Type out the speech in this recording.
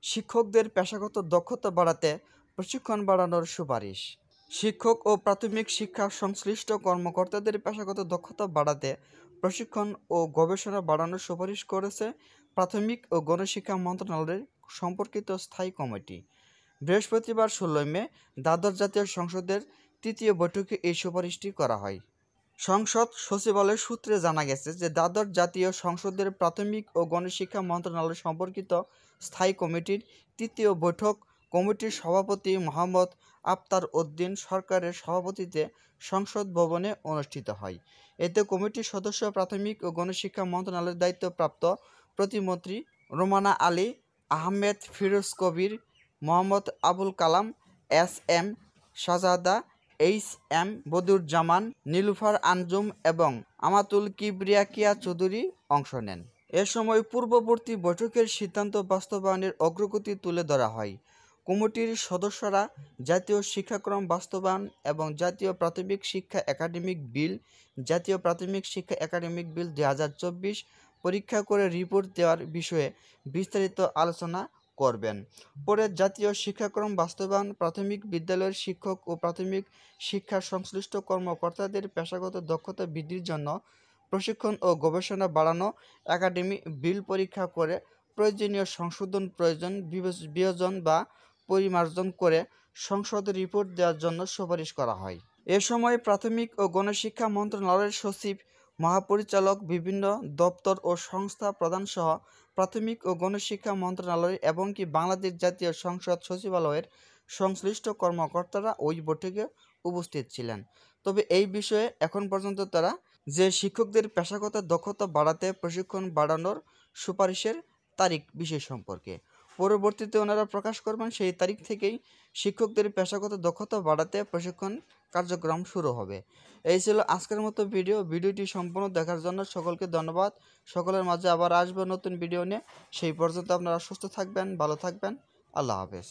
শিক্ষকদের পেশাগত দক্ষতা বাড়াতে প্রশিক্ষণ বাড়ানোর সুপারিশ। শিক্ষক ও প্রাথমিক শিক্ষা সংশ্লিষ্ট কর্মকর্তাদের পেশাগত দক্ষতা বাড়াতে প্রশিক্ষণ ও গবেষণা বাড়ানোর সুপারিশ করেছে প্রাথমিক ও গণশিক্ষা মন্ত্রণালয়ের সম্পর্কিত স্থায়ী কমিটি। বৃহস্পতিবার ১৬ মে দ্বাদশ জাতীয় সংসদের তৃতীয় বৈঠকে এই সুপারিশটি করা হয়। সংসদ সচিবালয় সূত্রে জানা গেছে যে দ্বাদশ জাতীয় সংসদের প্রাথমিক ও গণশিক্ষা মন্ত্রণালয় সম্পর্কিত স্থায়ী কমিটির তৃতীয় বৈঠক কমিটির সভাপতি মোহাম্মদ আফতার উদ্দিন সরকারের সভাপতিত্বে সংসদ ভবনে অনুষ্ঠিত হয়। এতে কমিটির সদস্য প্রাথমিক ও গণশিক্ষা মন্ত্রণালয়ের দায়িত্বপ্রাপ্ত প্রতিমন্ত্রী রোমানা আলী, আহমেদ ফিরোজ কবির, মোহাম্মদ আবুল কালাম, এস.এম. শাহজাদা, এইচ.এম. বদিউজ্জামান, নীলুফার আঞ্জুম এবং আমাতুল কিবরিয়া চৌধুরী অংশ নেন। এ সময় পূর্ববর্তী বৈঠকের সিদ্ধান্ত বাস্তবায়নের অগ্রগতি তুলে ধরা হয়। কমিটির সদস্যরা জাতীয় শিক্ষাক্রম বাস্তবায়ন এবং জাতীয় প্রাথমিক শিক্ষা একাডেমিক বিল, জাতীয় প্রাথমিক শিক্ষা একাডেমিক বিল ২০২৪ পরীক্ষা করে রিপোর্ট দেওয়ার বিষয়ে বিস্তারিত আলোচনা করবেন। পরে জাতীয় শিক্ষাক্রম বাস্তবায়ন, প্রাথমিক বিদ্যালয়ের শিক্ষক ও প্রাথমিক শিক্ষা সংশ্লিষ্ট কর্মকর্তাদের পেশাগত দক্ষতা বৃদ্ধির জন্য প্রশিক্ষণ ও গবেষণা বাড়ানো, একাডেমিক বিল পরীক্ষা করে প্রয়োজনীয় সংশোধন বিয়োজন বা পরিমার্জন করে সংসদে রিপোর্ট দেওয়ার জন্য সুপারিশ করা হয়। এ সময় প্রাথমিক ও গণশিক্ষা মন্ত্রণালয়ের সচিব, মহাপরিচালক, বিভিন্ন দপ্তর ও সংস্থা প্রধানসহ প্রাথমিক ও গণশিক্ষা মন্ত্রণালয় এমনকি বাংলাদেশ জাতীয় সংসদ সচিবালয়ের সংশ্লিষ্ট কর্মকর্তারা ওই বৈঠকে উপস্থিত ছিলেন। তবে এই বিষয়ে এখন পর্যন্ত তারা যে শিক্ষকদের পেশাগত দক্ষতা বাড়াতে প্রশিক্ষণ বাড়ানোর সুপারিশের তারিখ বিষয় সম্পর্কে পরবর্তীতে ওনারা প্রকাশ করবেন। সেই তারিখ থেকেই শিক্ষকদের পেশাগত দক্ষতা বাড়াতে প্রশিক্ষণ কার্যক্রম শুরু হবে। এই ছিল আজকের মতো ভিডিওটি সম্পূর্ণ দেখার জন্য সকলকে ধন্যবাদ। সকলের মাঝে আবার আসবে নতুন ভিডিও নিয়ে। সেই পর্যন্ত আপনারা সুস্থ থাকবেন, ভালো থাকবেন। আল্লাহ হাফেজ।